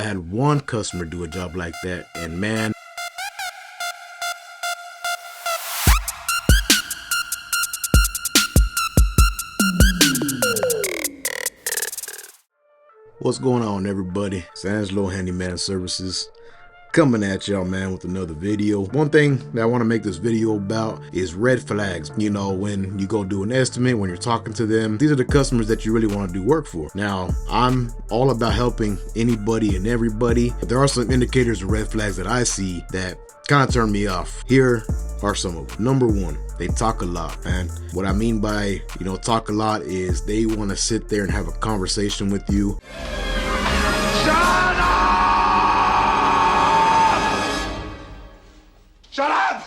I had one customer do a job like that, and man, what's going on, everybody? It's Angelo, Handyman Services, coming at y'all, man, with another video. One thing that I want to make this video about is red flags. You know, when you go do an estimate, when you're talking to them, these are the customers that you really want to do work for. Now, I'm all about helping anybody and everybody, but there are some indicators of red flags that I see that kind of turn me off. Here are some of them. Number one, they talk a lot. And what I mean by, talk a lot is they want to sit there and have a conversation with you. Shut up! Shut up!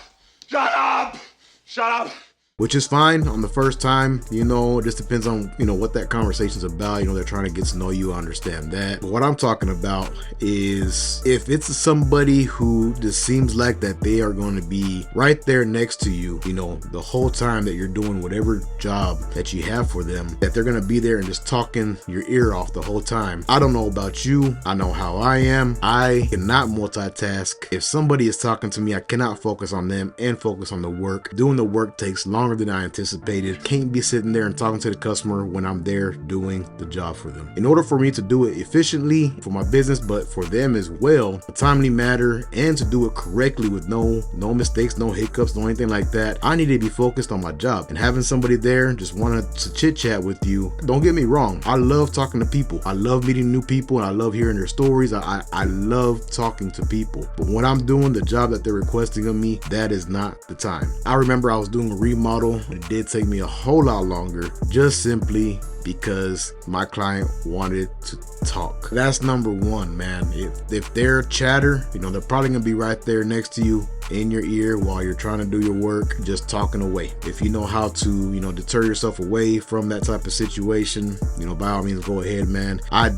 Shut up! Shut up! Which is fine on the first time, it just depends on, what that conversation's about. They're trying to get to know you, I understand that. But what I'm talking about is if it's somebody who just seems like that they are going to be right there next to you, the whole time that you're doing whatever job that you have for them, that they're going to be there and just talking your ear off the whole time. I don't know about you. I know how I am. I cannot multitask. If somebody is talking to me, I cannot focus on them and focus on the work. Doing the work takes longer than I anticipated. Can't be sitting there and talking to the customer when I'm there doing the job for them. In order for me to do it efficiently for my business, but for them as well, a timely manner, and to do it correctly with no mistakes, no hiccups, no anything like that, I need to be focused on my job. And having somebody there just wanting to chit chat with you, don't get me wrong, I love talking to people. I love meeting new people and I love hearing their stories. I love talking to people. But when I'm doing the job that they're requesting of me, that is not the time. I remember I was doing a remodel. It did take me a whole lot longer, just simply because my client wanted to talk. That's number one, man. If they're a chatter, they're probably gonna be right there next to you in your ear while you're trying to do your work, just talking away. If you know how to, deter yourself away from that type of situation, by all means, go ahead, man. I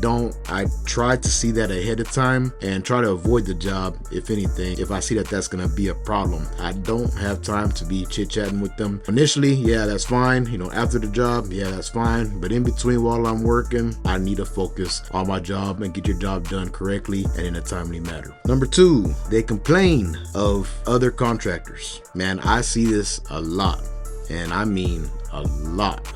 try to see that ahead of time and try to avoid the job, if anything, if I see that that's gonna be a problem. I don't have time to be chit-chatting with them. Initially, yeah, that's fine. After the job, yeah, that's fine. But in between while I'm working, I need to focus on my job and get your job done correctly and in a timely manner. Number two, they complain of other contractors. Man, I see this a lot, and I mean a lot.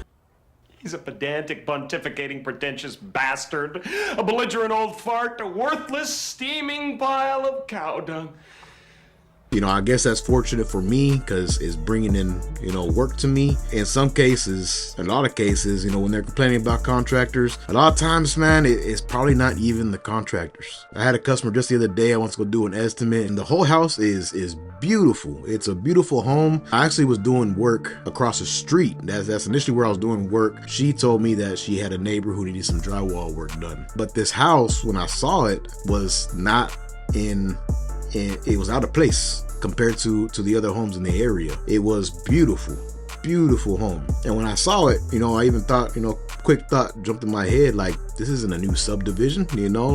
He's a pedantic, pontificating, pretentious bastard, a belligerent old fart, a worthless, steaming pile of cow dung. I guess that's fortunate for me because it's bringing in, work to me. In some cases, a lot of cases, when they're complaining about contractors, a lot of times, man, it's probably not even the contractors. I had a customer just the other day. I went to go do an estimate, and the whole house is beautiful. It's a beautiful home. I actually was doing work across the street. That's initially where I was doing work. She told me that she had a neighbor who needed some drywall work done. But this house, when I saw it, was not it was out of place compared to the other homes in the area. It was beautiful home. And when I saw it, I even thought, quick thought jumped in my head, like, this isn't a new subdivision,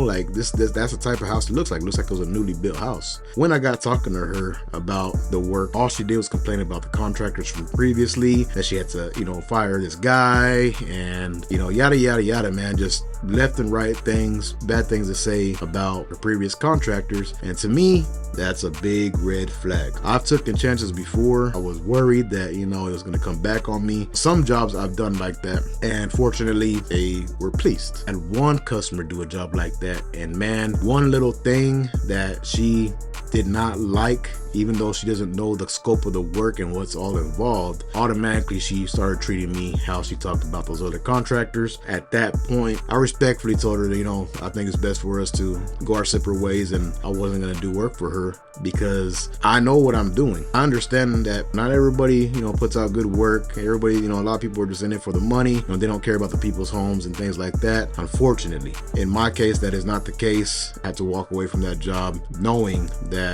like that's the type of house it looks like. It looks like it was a newly built house. When I got talking to her about the work, all she did was complain about the contractors from previously, that she had to, fire this guy, and yada yada yada, man, just left and right things, bad things to say about the previous contractors. And to me, that's a big red flag. I've taken chances before. I was worried that, it was going to come back on me. Some jobs I've done like that, and fortunately, they were pleased. And one customer do a job like that, and man, one little thing that she did not like, even though she doesn't know the scope of the work and what's all involved, automatically she started treating me how she talked about those other contractors. At that point, I respectfully told her that, I think it's best for us to go our separate ways, and I wasn't going to do work for her because I know what I'm doing. I understand that not everybody, puts out good work. Everybody, a lot of people are just in it for the money. They don't care about the people's homes and things like that. Unfortunately, in my case, that is not the case. I had to walk away from that job knowing that,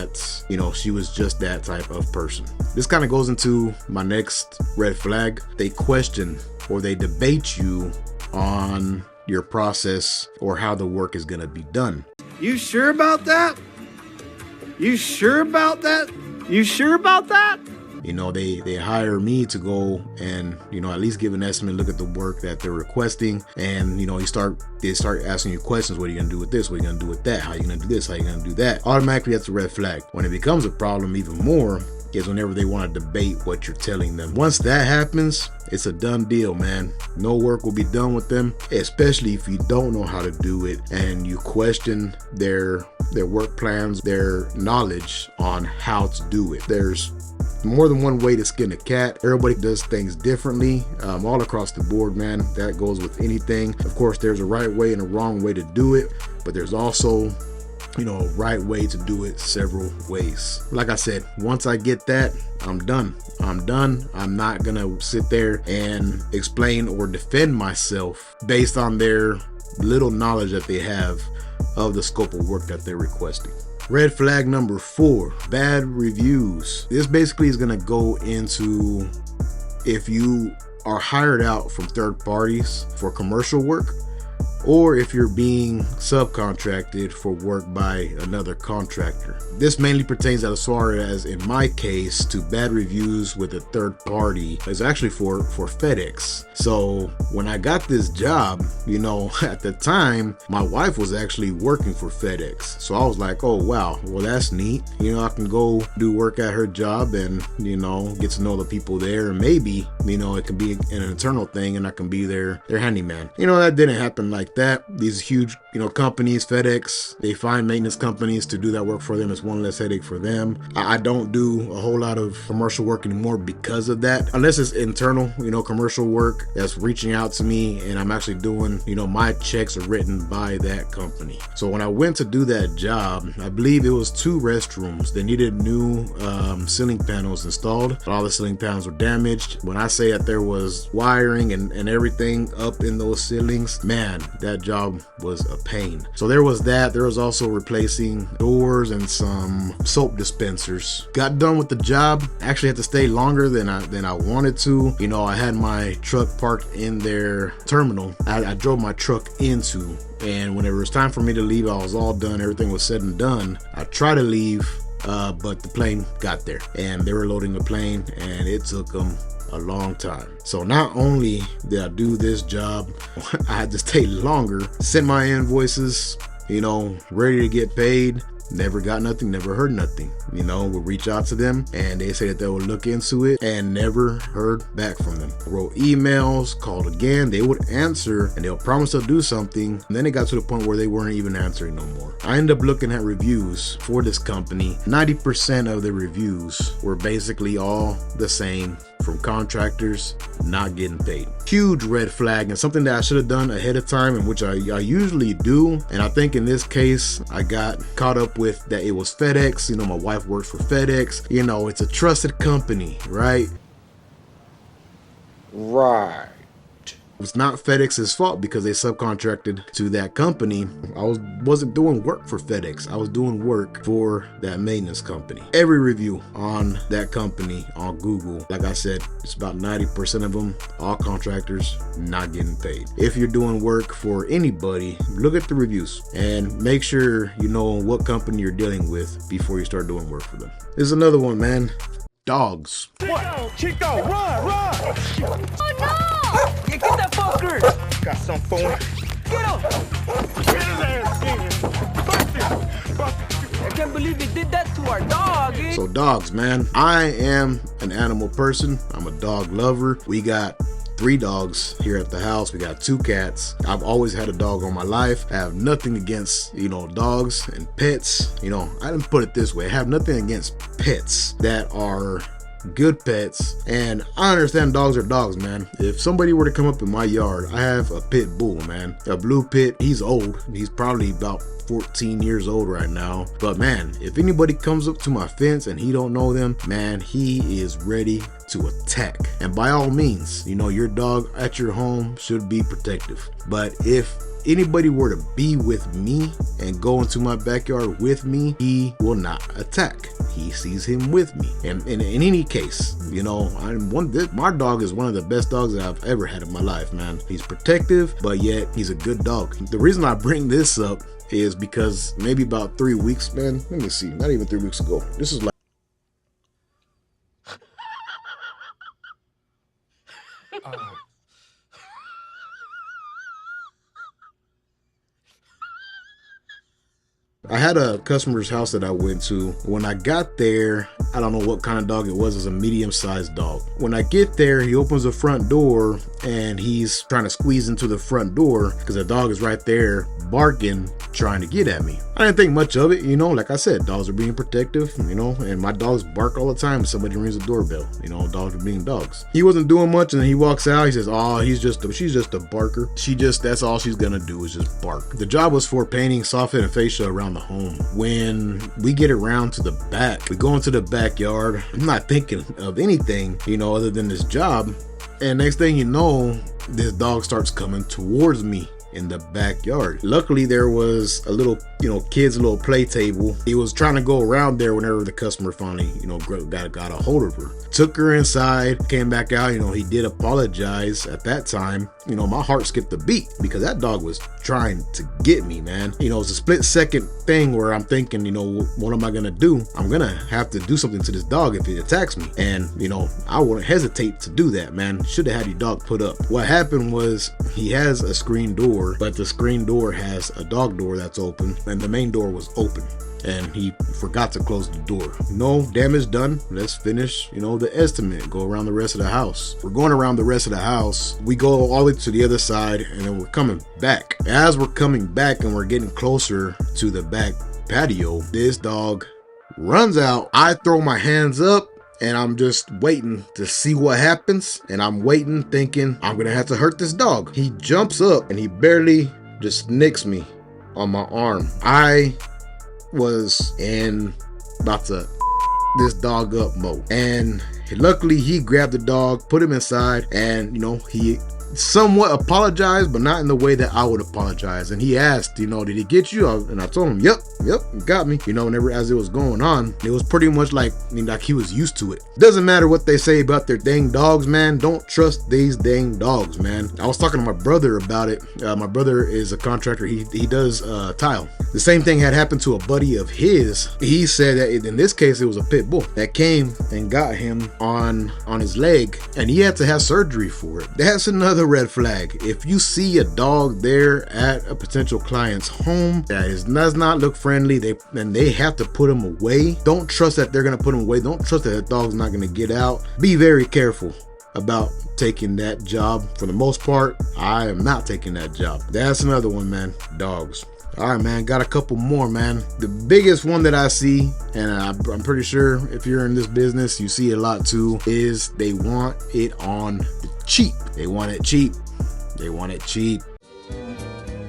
she was just that type of person. This kind of goes into my next red flag. They question or they debate you on your process or how the work is going to be done. You sure about that? You sure about that? You sure about that? You know, they hire me to go and, you know, at least give an estimate, look at the work that they're requesting, and, you know, they start asking you questions. What are you gonna do with this? What are you gonna do with that? How are you gonna do this? How are you gonna do that? Automatically, that's a red flag. When it becomes a problem even more is whenever they want to debate what you're telling them. Once that happens, it's a done deal, man. No work will be done with them, especially if you don't know how to do it and you question their work plans, their knowledge on how to do it. There's more than one way to skin a cat. Everybody does things differently, all across the board, man. That goes with anything. Of course, there's a right way and a wrong way to do it, but there's also, you know, a right way to do it several ways. Like I said, once I get that, I'm done. I'm not gonna sit there and explain or defend myself based on their little knowledge that they have of the scope of work that they're requesting. Red flag number 4, bad reviews. This basically is gonna go into if you are hired out from third parties for commercial work, or if you're being subcontracted for work by another contractor. This mainly pertains as far as, in my case, to bad reviews with a third party. It's actually for FedEx. So when I got this job, you know, at the time, my wife was actually working for FedEx. So I was like, oh wow, well that's neat. You know, I can go do work at her job and, you know, get to know the people there. And maybe, you know, it can be an internal thing and I can be their handyman. You know, that didn't happen like that. These huge, you know, companies, FedEx, they find maintenance companies to do that work for them. It's one less headache for them. I don't do a whole lot of commercial work anymore because of that, unless it's internal, you know, commercial work that's reaching out to me and I'm actually doing, you know, my checks are written by that company. So when I went to do that job, I believe it was 2 restrooms. They needed new ceiling panels installed, but all the ceiling panels were damaged. When I say that there was wiring and everything up in those ceilings, man, that job was a pain. So there was that. There was also replacing doors and some soap dispensers. Got done with the job. Actually had to stay longer than I wanted to. You know, I had my truck parked in their terminal. I drove my truck into, and when it was time for me to leave, I was all done. Everything was said and done. I tried to leave, but the plane got there and they were loading the plane and it took them a long time. So not only did I do this job, I had to stay longer, sent my invoices, you know, ready to get paid. Never got nothing, never heard nothing. You know, we'll reach out to them and they say that they will look into it and never heard back from them. Wrote emails, called again, they would answer and they'll promise they'll do something. And then it got to the point where they weren't even answering no more. I ended up looking at reviews for this company. 90% of the reviews were basically all the same, from contractors not getting paid. Huge red flag, and something that I should have done ahead of time, and which I usually do. And I think in this case, I got caught up with that it was FedEx. You know, my wife works for FedEx. You know, it's a trusted company, right? Right. It's not FedEx's fault because they subcontracted to that company. I wasn't doing work for FedEx. I was doing work for that maintenance company. Every review on that company on Google, like I said, it's about 90% of them, all contractors not getting paid. If you're doing work for anybody, look at the reviews and make sure you know what company you're dealing with before you start doing work for them. There's another one, man. Dogs. What? Chico, run! Oh no! Get that fucker! Got something for him. Get him! Get his ass in! I can't believe they did that to our dog, eh? So dogs, man. I am an animal person. I'm a dog lover. We got 3 dogs here at the house. We got 2 cats. I've always had a dog all my life. I have nothing against, you know, dogs and pets. You know, I didn't put it this way. I have nothing against pets that are good pets, and I understand dogs are dogs, man. If somebody were to come up in my yard, I have a pit bull, man, a blue pit. He's old. He's probably about 14 years old right now, but man, if anybody comes up to my fence and he don't know them, man, he is ready to attack. And by all means, you know, your dog at your home should be protective, but if anybody were to be with me and go into my backyard with me, he will not attack. He sees him with me. And in any case, you know, my dog is one of the best dogs that I've ever had in my life, man. He's protective, but yet he's a good dog. The reason I bring this up is because maybe about 3 weeks, man, let me see, not even 3 weeks ago. This is like I had a customer's house that I went to. When I got there, I don't know what kind of dog it was. It was a medium-sized dog. When I get there, he opens the front door and he's trying to squeeze into the front door because the dog is right there barking, trying to get at me. I didn't think much of it, you know, like I said, dogs are being protective, you know, and my dogs bark all the time if somebody rings the doorbell, you know, dogs are being dogs. He wasn't doing much, and then he walks out, he says, oh, she's just a barker. That's all she's gonna do is just bark. The job was for painting soffit and fascia around the home. When we get around to the back, we go into the backyard. I'm not thinking of anything, you know, other than this job. And next thing you know, this dog starts coming towards me in the backyard. Luckily, there was a little, you know, kid's little play table. He was trying to go around there whenever the customer finally, you know, got a hold of her. Took her inside, came back out, you know, he did apologize at that time. You know, my heart skipped a beat because that dog was trying to get me, man. You know, it's a split second thing where I'm thinking, you know, what am I gonna do? I'm gonna have to do something to this dog if it attacks me. And, you know, I wouldn't hesitate to do that, man. Should have had your dog put up. What happened was he has a screen door, but the screen door has a dog door that's open, and the main door was open. And he forgot to close the door. No damage done. Let's finish, you know, the estimate. Go around the rest of the house. We're going around the rest of the house. We go all the way to the other side, and then we're coming back. As we're coming back and we're getting closer to the back patio, this dog runs out. I throw my hands up, and I'm just waiting to see what happens. And I'm waiting, thinking I'm gonna have to hurt this dog. He jumps up and he barely just nicks me on my arm. I was in about to this dog up mode, and luckily he grabbed the dog, put him inside, and, you know, he somewhat apologized, but not in the way that I would apologize. And he asked, you know, did he get you? And I told him, yep, you got me. You know, whenever as it was going on, it was pretty much like, I mean, like he was used to it. Doesn't matter what they say about their dang dogs, man. Don't trust these dang dogs, man. I was talking to my brother about it. My brother is a contractor. He does tile. The same thing had happened to a buddy of his. He said that in this case, it was a pit bull that came and got him on his leg, and he had to have surgery for it. That's another red flag. If you see a dog there at a potential client's home that does not look friendly, they have to put him away. Don't trust that they're gonna put him away. Don't trust that the dog's not gonna get out. Be very careful about taking that job. For the most part, I am not taking that job. That's another one, man. Dogs. All right, man, got a couple more, man. The biggest one that I see, and I'm pretty sure if you're in this business, you see it a lot too, is they want it on cheap. They want it cheap. They want it cheap.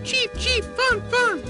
Cheap, cheap, fun, fun.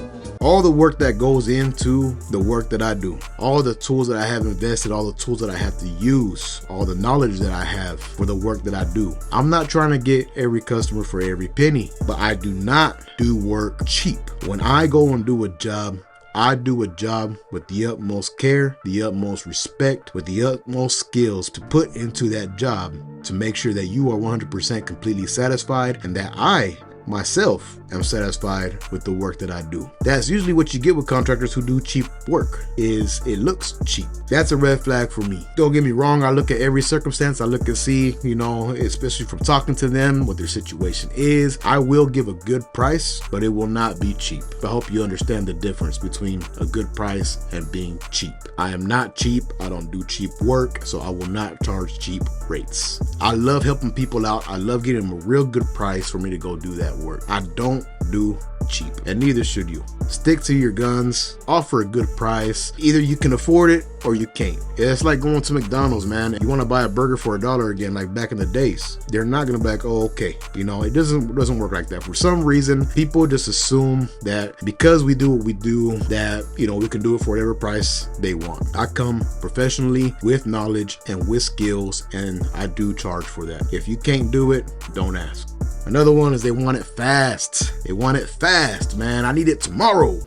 All the work that goes into the work that I do, all the tools that I have invested, all the tools that I have to use, all the knowledge that I have for the work that I do. I'm not trying to get every customer for every penny, but I do not do work cheap. When I go and do a job, I do a job with the utmost care, the utmost respect, with the utmost skills to put into that job to make sure that you are 100% completely satisfied and that I myself am satisfied with the work that I do. That's usually what you get with contractors who do cheap work, is it looks cheap. That's a red flag for me. Don't get me wrong, I look at every circumstance. I look and see, you know, especially from talking to them, what their situation is. I will give a good price, but it will not be cheap. I hope you understand the difference between a good price and being cheap. I am not cheap. I don't do cheap work, so I will not charge cheap rates. I love helping people out. I love getting them a real good price for me to go do that work. I don't do cheap, and neither should you. Stick to your guns, offer a good price. Either you can afford it or you can't. It's like going to McDonald's, man. You want to buy a burger for $1 again, like back in the days. They're not gonna be like, oh, okay. You know, it doesn't work like that. For some reason, people just assume that because we do what we do, that, you know, we can do it for whatever price they want. I come professionally with knowledge and with skills, and I do charge for that. If you can't do it, don't ask. Another one is they want it fast. They want it fast, man. I need it tomorrow.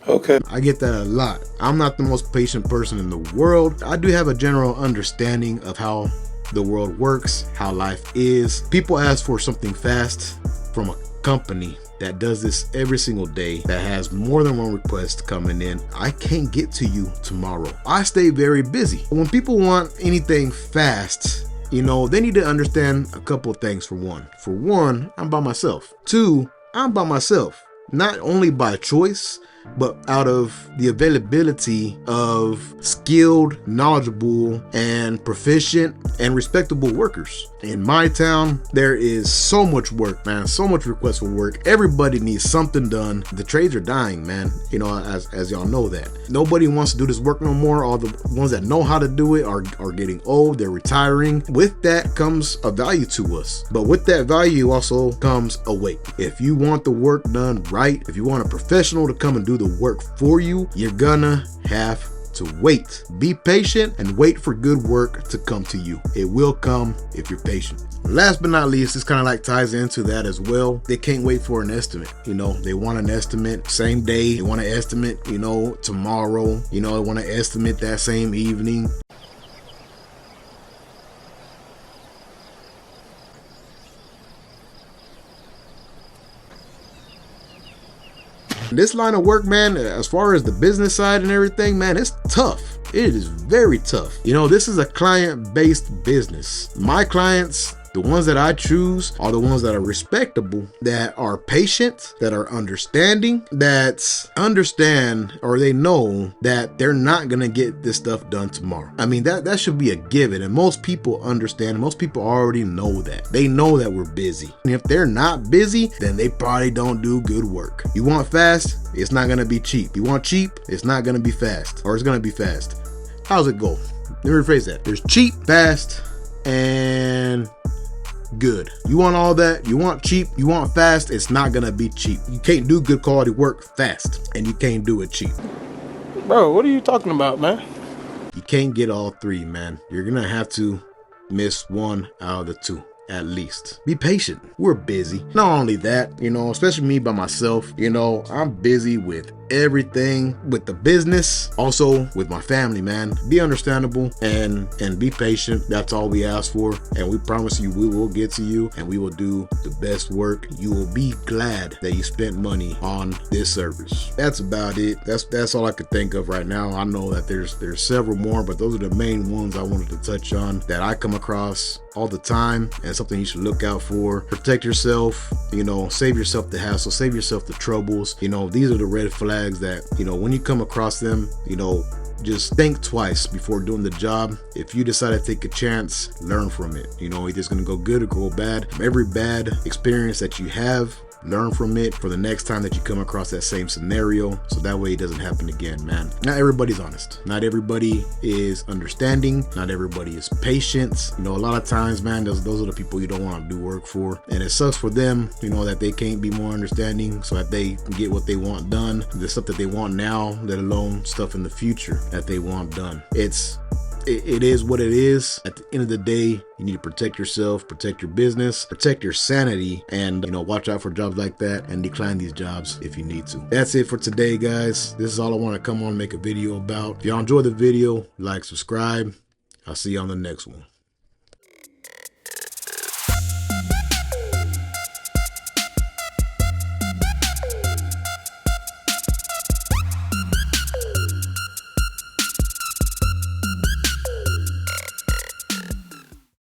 Okay. I get that a lot. I'm not the most patient person in the world. I do have a general understanding of how the world works, how life is. People ask for something fast from a company that does this every single day, that has more than one request coming in. I can't get to you tomorrow. I stay very busy. When people want anything fast, you know, they need to understand a couple of things. For one, I'm by myself. Two, I'm by myself, not only by choice, but out of the availability of skilled, knowledgeable, and proficient and respectable workers. In my town, there is so much work, man, so much request for work. Everybody needs something done. The trades are dying, man. You know, as y'all know that. Nobody wants to do this work no more. All the ones that know how to do it are getting old, they're retiring. With that comes a value to us. But with that value also comes a weight. If you want the work done right, if you want a professional to come and do the work for you, you're gonna have to wait. Be patient and wait for good work to come to you. It will come if you're patient. Last but not least, this kind of like ties into that as well. They can't wait for an estimate. You know, they want an estimate same day. They want an estimate, you know, tomorrow. You know, they want an estimate that same evening. This line of work, man, as far as the business side and everything, man, it's tough. It is very tough. You know, this is a client-based business. My clients, the ones that I choose, are the ones that are respectable, that are patient, that are understanding, that understand, or they know that they're not gonna get this stuff done tomorrow. I mean, that should be a given, and most people understand. Most people already know that. They know that we're busy. And if they're not busy, then they probably don't do good work. You want fast? It's not gonna be cheap. You want cheap? It's not gonna be fast, or it's gonna be fast. How's it go? Let me rephrase that. There's cheap, fast, and good. You want all that? You want cheap? You want fast? It's not gonna be cheap. You can't do good quality work fast, and you can't do it cheap. Bro, what are you talking about, man? You can't get all three, man. You're gonna have to miss one out of the two. At least be patient. We're busy. Not only that, you know, especially me by myself, you know, I'm busy with everything, with the business, also with my family, man. Be understandable and be patient. That's all we ask for, and we promise you we will get to you and we will do the best work. You will be glad that you spent money on this service. That's about it. That's all I could think of right now. I know that there's several more, but those are the main ones I wanted to touch on that I come across all the time, and something you should look out for. Protect yourself, you know, save yourself the hassle, save yourself the troubles. You know, these are the red flags that, you know, when you come across them, you know, just think twice before doing the job. If you decide to take a chance, learn from it. You know, either it's gonna go good or go bad. From every bad experience that you have, learn from it for the next time that you come across that same scenario, so that way it doesn't happen again, man. Not everybody's honest. Not everybody is understanding. Not everybody is patient. You know, a lot of times, man, those are the people you don't want to do work for, and it sucks for them, you know, that they can't be more understanding so that they can get what they want done, the stuff that they want now, let alone stuff in the future that they want done. It is what it is. At the end of the day, you need to protect yourself, protect your business, protect your sanity, and, you know, watch out for jobs like that and decline these jobs if you need to. That's it for today, guys. This is all I want to come on and make a video about. If y'all enjoyed the video, like, subscribe. I'll see you on the next one.